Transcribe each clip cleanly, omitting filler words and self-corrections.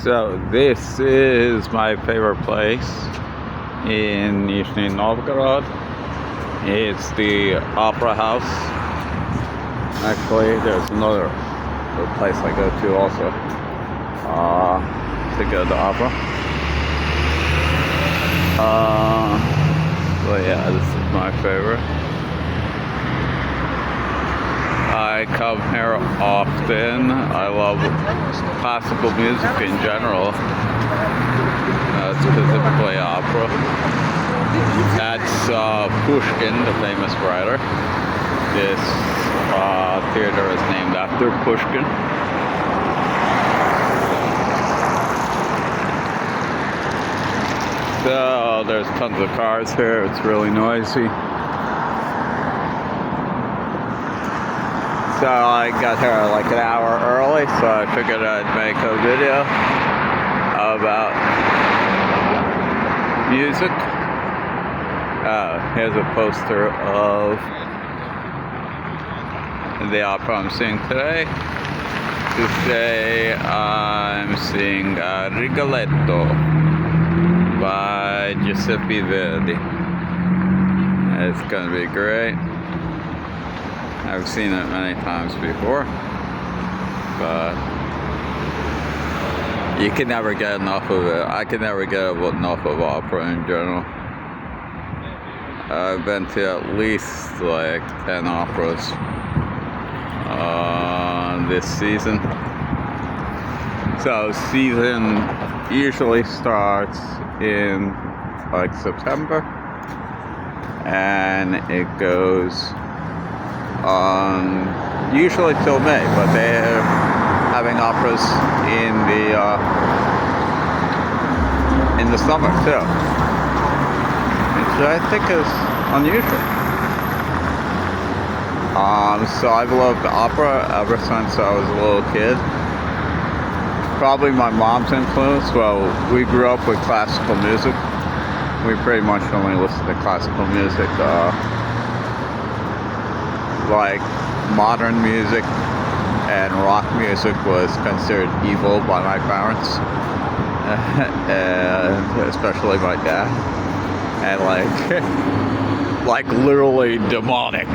So this is my favorite place in Nizhny Novgorod. It's the Opera House. Actually, there's another place I go to also to go to opera. So yeah, this is my favorite. I come here often. I love classical music in general, specifically opera. That's Pushkin, the famous writer. This theater is named after Pushkin. So there's tons of cars here. It's really noisy. So I got here like an hour early, so I figured I'd make a video about music. Here's a poster of the opera I'm seeing today. Today I'm seeing Rigoletto by Giuseppe Verdi. It's gonna be great. I've seen it many times before, but you can never get enough of it. I can never get enough of opera in general. I've been to at least like 10 operas this season. So season usually starts in like September, and it goes usually till May, but they're having operas in the summer too, which I think is unusual. So I've loved opera ever since I was a little kid. Probably my mom's influence. Well, we grew up with classical music. We pretty much only listen to classical music. Like modern music and rock music was considered evil by my parents, and especially my dad, and like literally demonic,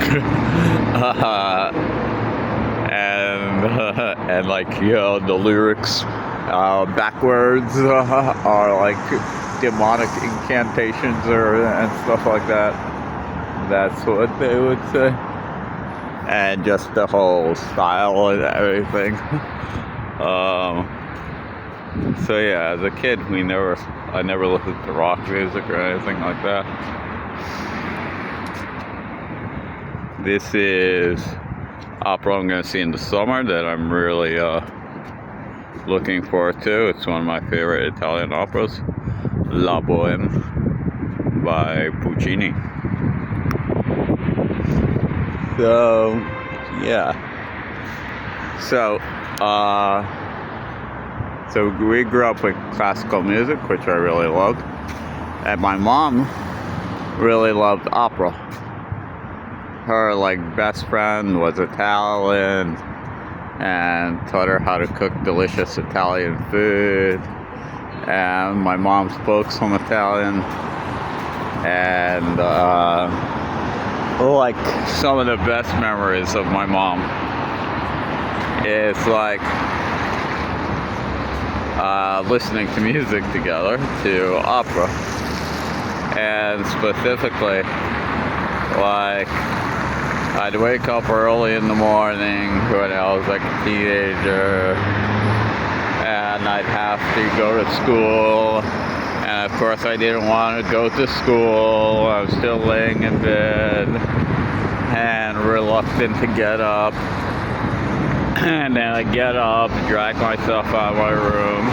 and like, you know, the lyrics backwards are like demonic incantations and stuff like that. That's what they would say. And just the whole style and everything. So yeah, as a kid, I never listened to rock music or anything like that. This is opera I'm going to see in the summer that I'm really looking forward to. It's one of my favorite Italian operas, La Bohème by Puccini. So, yeah. So we grew up with classical music, which I really loved. And my mom really loved opera. Her, like, best friend was Italian and taught her how to cook delicious Italian food. And my mom spoke some Italian. And, like, some of the best memories of my mom is like listening to music together, to opera, and specifically like I'd wake up early in the morning when I was like a teenager, and I'd have to go to school. And of course I didn't want to go to school. I was still laying in bed and reluctant to get up. And then I get up, drag myself out of my room.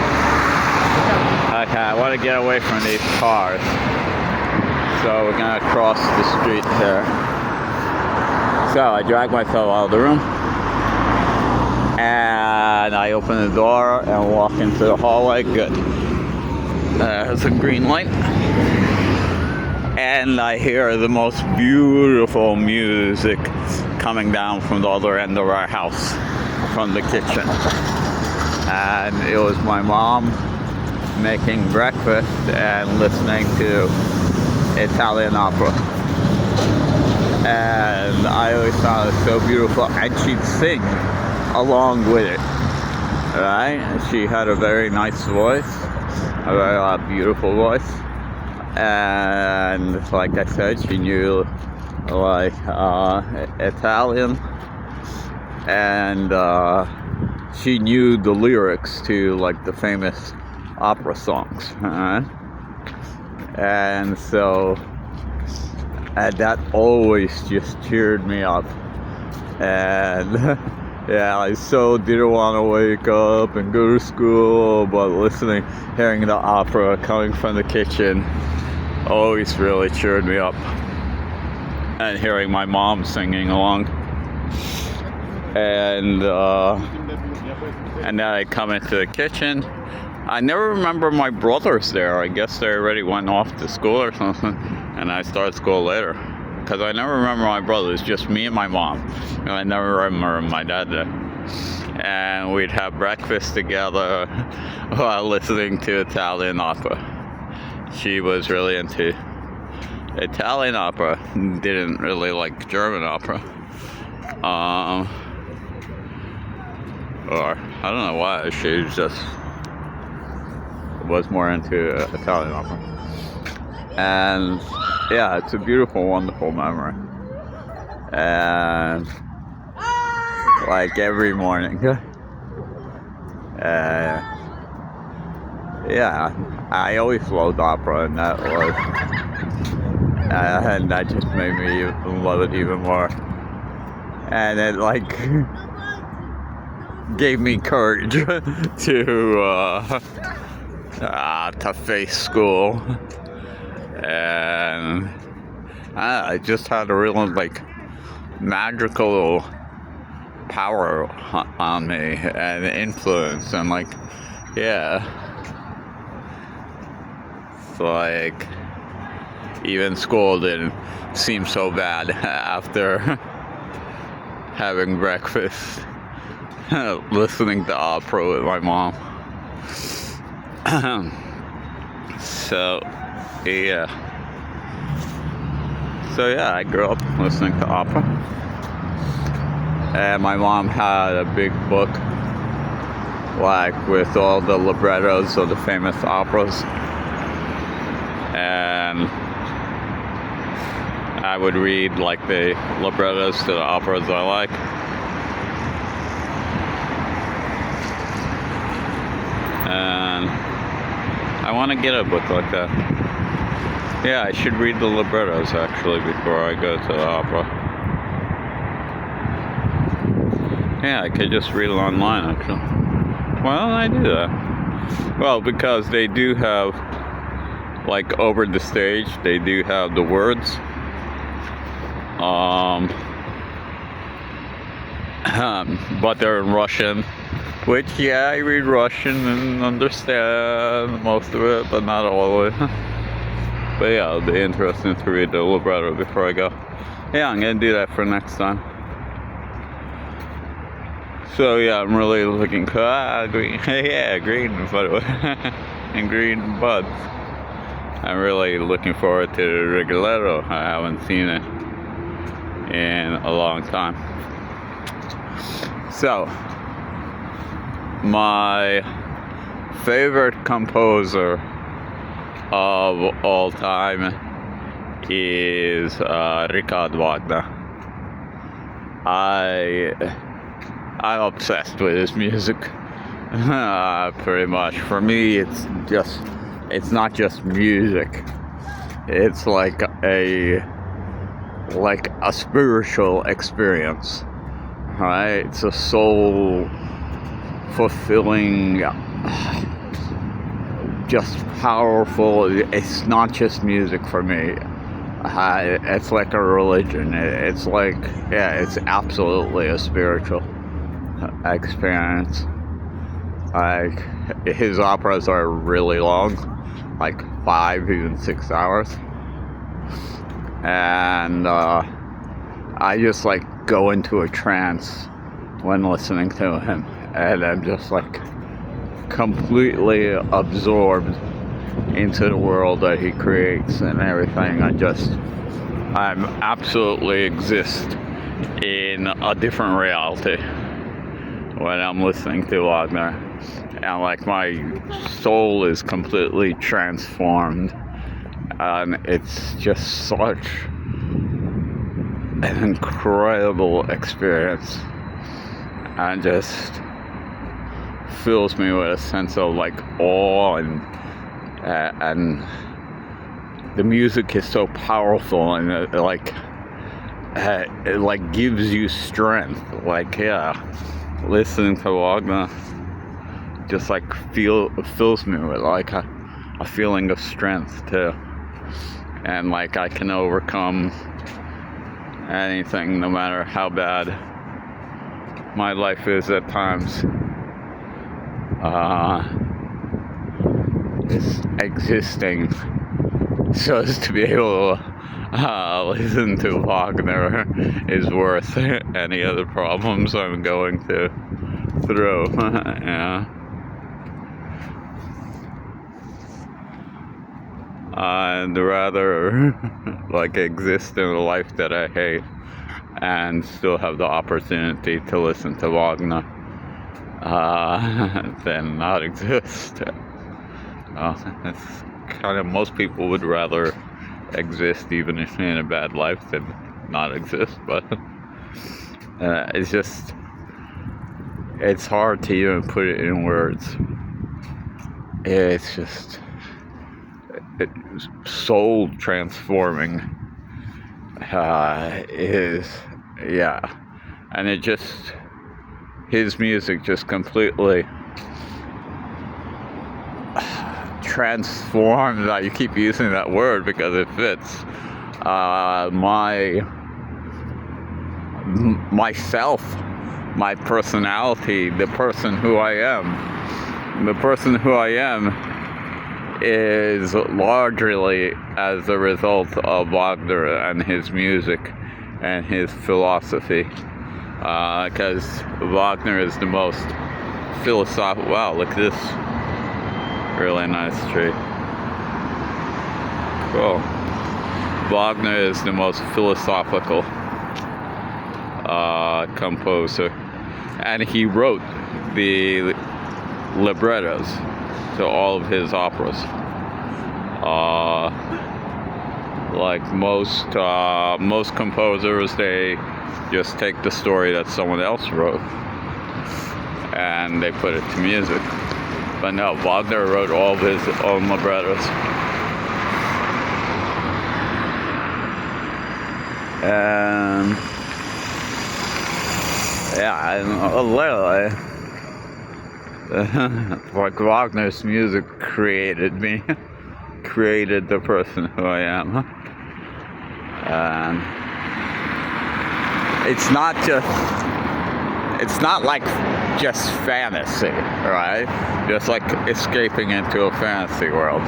Okay, I want to get away from these cars. So we're going to cross the street here. So I drag myself out of the room. And I open the door and walk into the hallway. Good. There's a green light, and I hear the most beautiful music coming down from the other end of our house, from the kitchen. and it was my mom making breakfast and listening to Italian opera. And I always thought it was so beautiful, and she'd sing along with it, right? She had a very nice voice, a very beautiful voice, and like I said, she knew like Italian, and she knew the lyrics to like the famous opera songs, and so and that always just cheered me up. And yeah, I so didn't want to wake up and go to school, but hearing the opera coming from the kitchen always really cheered me up. And hearing my mom singing along. And then I come into the kitchen. I never remember my brothers there. I guess they already went off to school or something, and I started school later. Because I never remember my brothers, just me and my mom. And I never remember my dad there. And we'd have breakfast together while listening to Italian opera. She was really into Italian opera, didn't really like German opera. Or I don't know why, she just was more into Italian opera. And yeah, it's a beautiful, wonderful memory. And like every morning, yeah, I always loved opera, and that just made me love it even more. And it like gave me courage to face school. And I just had a real like magical power on me and influence, and like, yeah, it's like even school didn't seem so bad after having breakfast listening to opera with my mom. So yeah, I grew up listening to opera, and my mom had a big book like with all the librettos of the famous operas, and I would read like the librettos to the operas I like. And I want to get a book like that. Yeah, I should read the librettos actually before I go to the opera. Yeah, I could just read it online actually. Why don't I do that? Well, because they do have, like over the stage, they do have the words. But they're in Russian. Which, yeah, I read Russian and understand most of it, but not all of it. But yeah, it'll be interesting to read the libretto before I go. Yeah, I'm gonna do that for next time. So yeah, I'm really looking green. Yeah, green, by the way. And green buds. I'm really looking forward to the Rigoletto. I haven't seen it in a long time. So, my favorite composer of all time is Richard Wagner. I'm obsessed with his music. Pretty much. For me, it's not just music. It's like a spiritual experience, right? It's a soul fulfilling, just powerful. It's not just music for me. It's like a religion. It's like, yeah, it's absolutely a spiritual experience. Like, his operas are really long, like 5, even 6 hours. And I just like go into a trance when listening to him. And I'm just like completely absorbed into the world that he creates and everything. I'm absolutely exist in a different reality when I'm listening to Wagner. And like my soul is completely transformed. And it's just such an incredible experience. And just fills me with a sense of like awe, and the music is so powerful, and it gives you strength. Like, yeah, listening to Wagner just like fills me with like a feeling of strength too, and like I can overcome anything, no matter how bad my life is at times. Just existing so as to be able to listen to Wagner is worth any other problems I'm going through. Yeah. I'd rather like exist in a life that I hate and still have the opportunity to listen to Wagner than not exist. It's kind of, most people would rather exist even if in a bad life than not exist, but it's hard to even put it in words. It's just soul transforming. And his music just completely transformed. You keep using that word because it fits. Myself, my personality, the person who I am. The person who I am is largely as a result of Wagner and his music and his philosophy. Because Wagner is the most philosophical. Wow, look at this. Really nice tree. Cool. Wagner is the most philosophical composer, and he wrote the librettos to all of his operas. Like most composers, they just take the story that someone else wrote and they put it to music. But no, Wagner wrote all of his own librettos. And literally, like Wagner's music created me, created the person who I am. And it's not like just fantasy, right? Just like escaping into a fantasy world.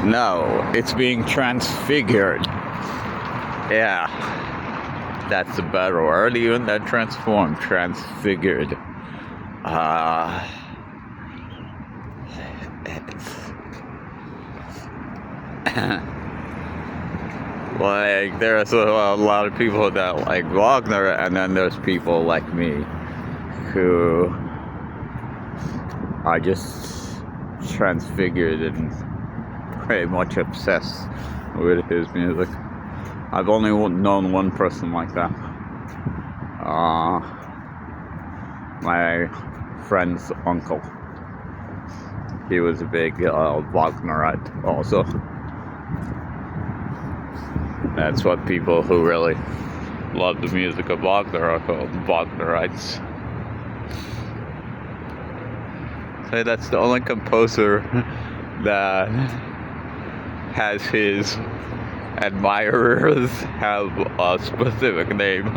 No, it's being transfigured. Yeah, that's a better word even than transformed. Transfigured. Like, there's a lot of people that like Wagner, and then there's people like me who are just transfigured and pretty much obsessed with his music. I've only known one person like that. My friend's uncle. He was a big Wagnerite also. That's what people who really love the music of Wagner are called, Wagnerites. So that's the only composer that has his admirers have a specific name.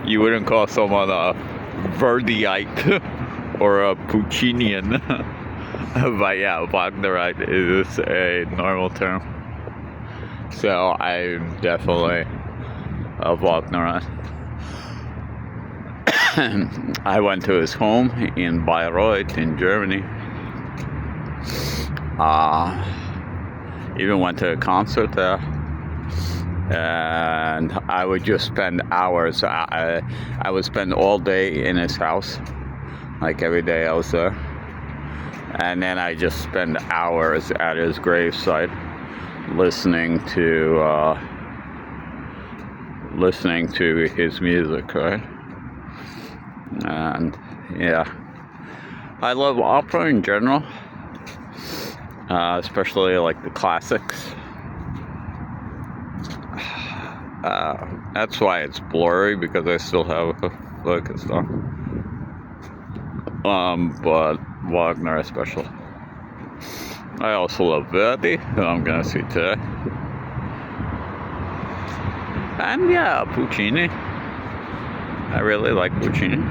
You wouldn't call someone a Verdiite or a Puccinian. But yeah, Wagnerite is a normal term. So I'm definitely a Wagnerite. I went to his home in Bayreuth in Germany Even went to a concert there. And I would just spend hours. I would spend all day in his house, like every day I was there. And then I just spend hours at his gravesite listening to his music, right? And yeah, I love opera in general, especially like the classics. That's why it's blurry, because I still have a focus on. But Wagner especially. I also love Verdi, who I'm gonna see today. And yeah, Puccini. I really like Puccini.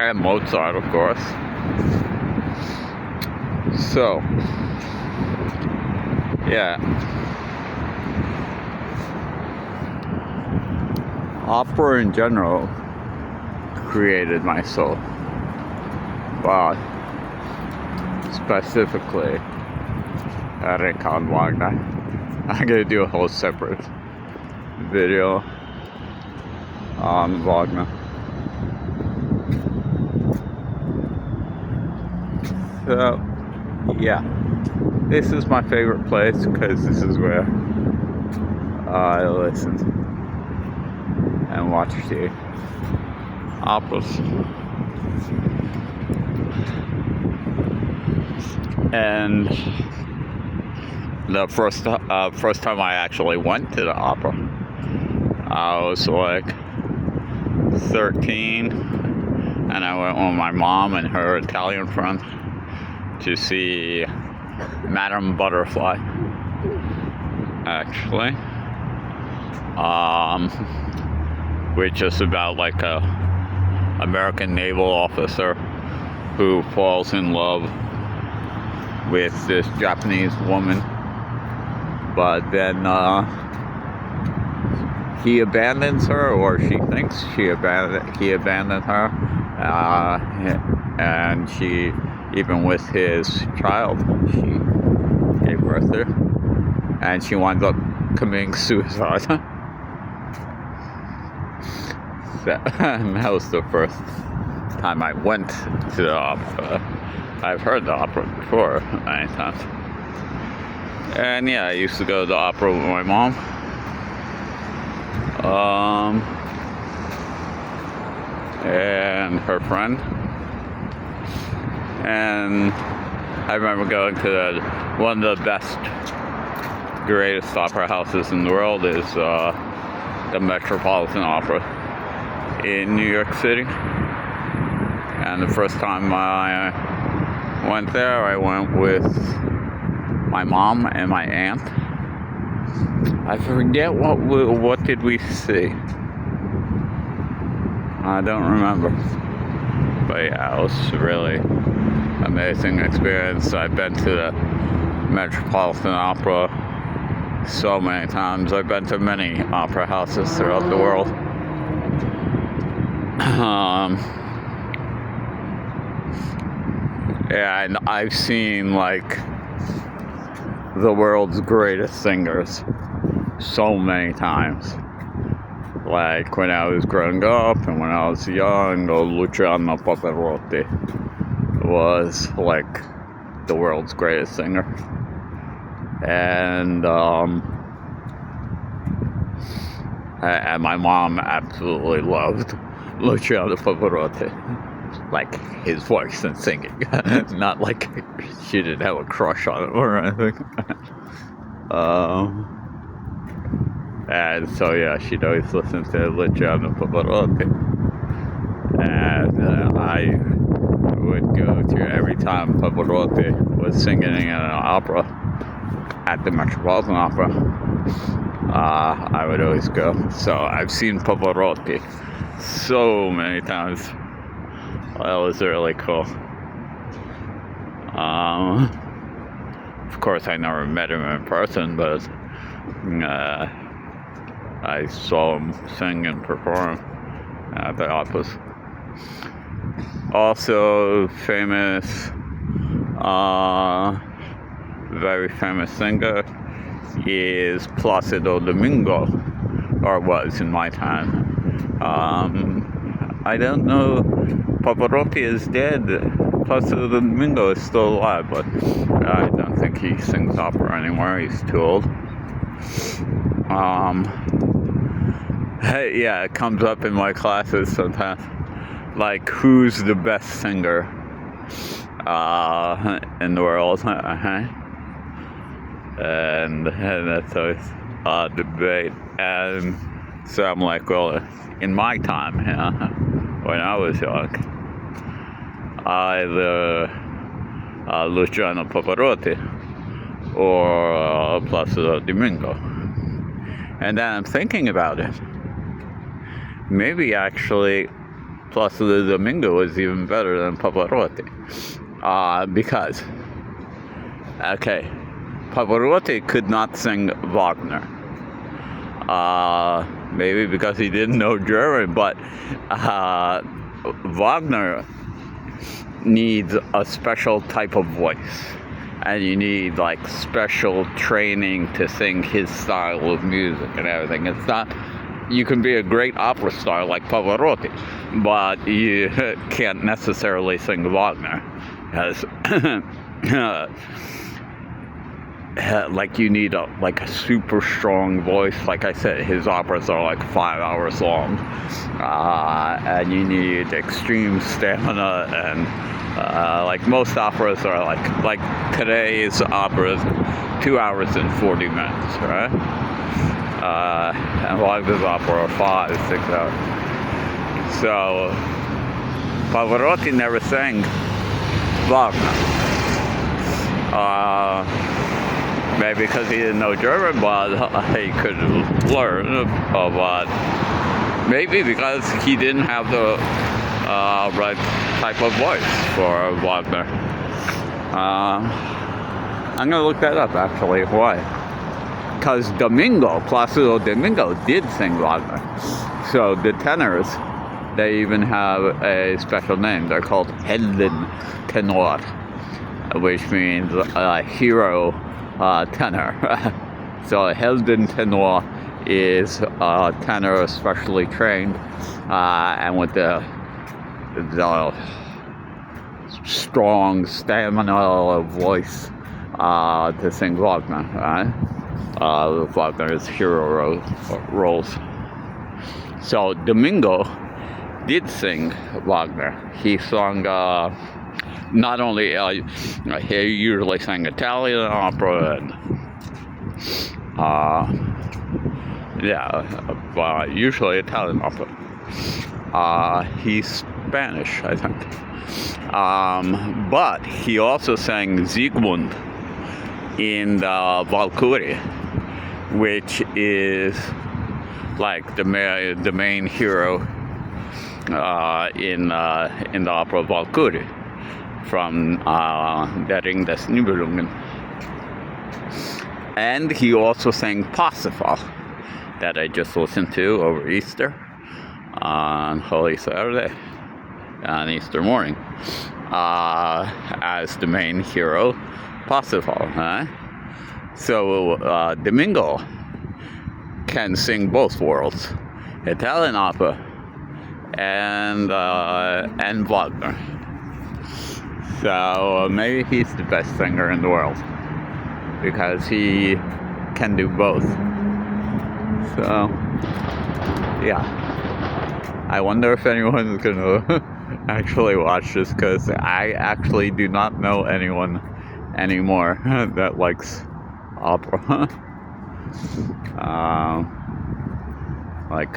And Mozart, of course. So, yeah. Opera in general created my soul. But specifically, Richard Wagner. I'm gonna do a whole separate video on Wagner. So, yeah, this is my favorite place because this is where I listen and watch the operas. And the first time I actually went to the opera, I was like 13, and I went with my mom and her Italian friend to see Madame Butterfly, actually, which is about like a American naval officer who falls in love with this Japanese woman, but then he abandons her, or she thinks he abandoned her, and she, even with his child, she gave birth to, and she winds up committing suicide. And that was the first time I went to the opera. I've heard the opera before many times. And yeah, I used to go to the opera with my mom. And her friend. And I remember going to one of the best, greatest opera houses in the world is the Metropolitan Opera in New York City. And the first time I went there, I went with my mom and my aunt. I forget what did we see. I don't remember. But yeah, it was a really amazing experience. I've been to the Metropolitan Opera so many times. I've been to many opera houses throughout the world. Yeah, and I've seen like the world's greatest singers so many times. Like when I was growing up and when I was young, Luciano Pavarotti was like the world's greatest singer. And my mom absolutely loved Luciano Pavarotti. Like his voice and singing. Not like she didn't have a crush on him or anything. And so yeah, she'd always listen to Luciano Pavarotti. And I would go to every time Pavarotti was singing in an opera at the Metropolitan Opera. I would always go. So I've seen Pavarotti so many times. That was really cool. Of course, I never met him in person, but I saw him sing and perform at the operas. Also famous, very famous singer is Placido Domingo, or was in my time. I don't know, Pavarotti is dead. Placido Domingo is still alive, but I don't think he sings opera anymore. He's too old. Yeah, it comes up in my classes sometimes. Like, who's the best singer in the world? And that's always a debate. And so I'm like, well, in my time, when I was young, either Luciano Pavarotti or Placido Domingo. And then I'm thinking about it. Maybe actually Placido Domingo is even better than Pavarotti. Because, okay, Pavarotti could not sing Wagner. Maybe because he didn't know German, but Wagner needs a special type of voice. And you need like special training to sing his style of music and everything. It's not, you can be a great opera star like Pavarotti, but you can't necessarily sing Wagner. As like you need a super strong voice. Like I said, his operas are like 5 hours long, and you need extreme stamina. And like most operas are like today's operas, 2 hours and 40 minutes, right? And Wagner's opera are 5, 6 hours. So Pavarotti never sang Wagner. Maybe because he didn't know German, but he could learn. But maybe because he didn't have the right type of voice for Wagner. I'm gonna look that up actually. Why? Because Placido Domingo did sing Wagner. So the tenors, they even have a special name. They're called Heldentenor, which means hero tenor. So a Heldentenor is a tenor specially trained and with the strong stamina of voice to sing Wagner. Wagner's hero roles. So Domingo did sing Wagner. He sung not only he usually sang Italian opera and usually Italian opera. He's Spanish, I think. But he also sang Siegmund in the Valkyrie, which is like the main hero in the opera Valkyrie from Der Ring des Nibelungen. And he also sang Parsifal, that I just listened to over Easter on Holy Saturday, on Easter morning, as the main hero, Parsifal. So Domingo can sing both worlds, Italian opera and Wagner. So maybe he's the best singer in the world because he can do both. So yeah, I wonder if anyone's gonna actually watch this, because I actually do not know anyone anymore that likes opera. Like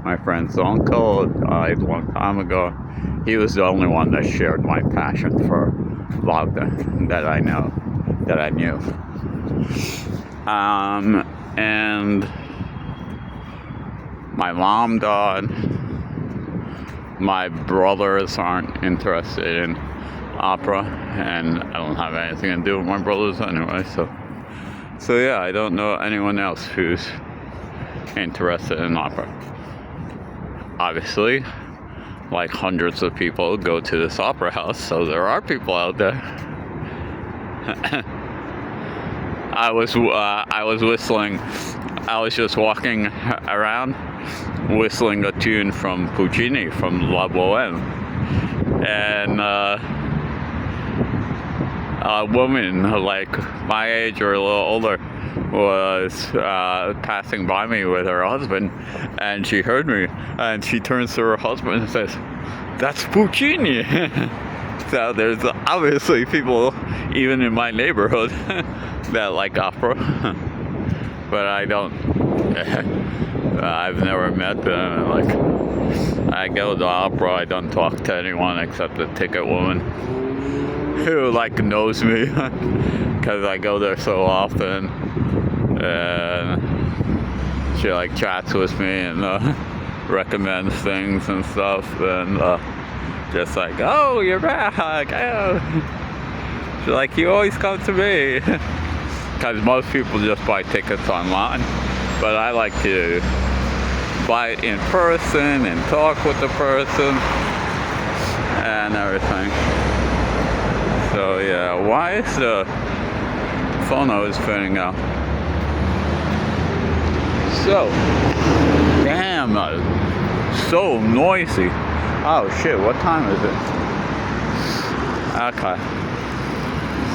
my friend's uncle died a long time ago. He was the only one that shared my passion for Wagner that I knew. And my mom died. My brothers aren't interested in opera, and I don't have anything to do with my brothers anyway, so yeah, I don't know anyone else who's interested in opera. Obviously, like hundreds of people go to this opera house, so there are people out there. I was whistling. I was just walking around, whistling a tune from Puccini, from La Boheme, and a woman like my age or a little older was passing by me with her husband, and she heard me, and she turns to her husband and says, "That's Puccini." So there's obviously people even in my neighborhood that like opera, but I don't. I've never met them. Like, I go to opera, I don't talk to anyone except the ticket woman who like knows me because I go there so often, and she like chats with me and recommends things and stuff, and just like, "Oh, you're back." Oh. She's like, "You always come to me." Because most people just buy tickets online, but I like to buy it in person and talk with the person and everything. So yeah, why is the phone always spinning out? So, damn, so noisy. Oh shit, what time is it? Okay.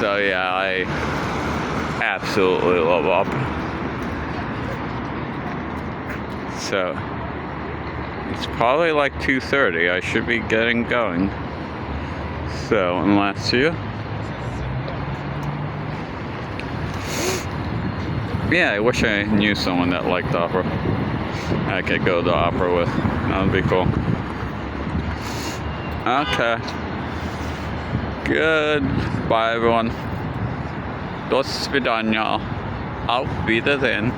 So yeah, I absolutely love opera. So, it's probably like 2:30. I should be getting going. So, unless you... Yeah, I wish I knew someone that liked opera. I could go to opera with. That would be cool. Okay. Good. Bye, everyone. До свидания. Auf Wiedersehen.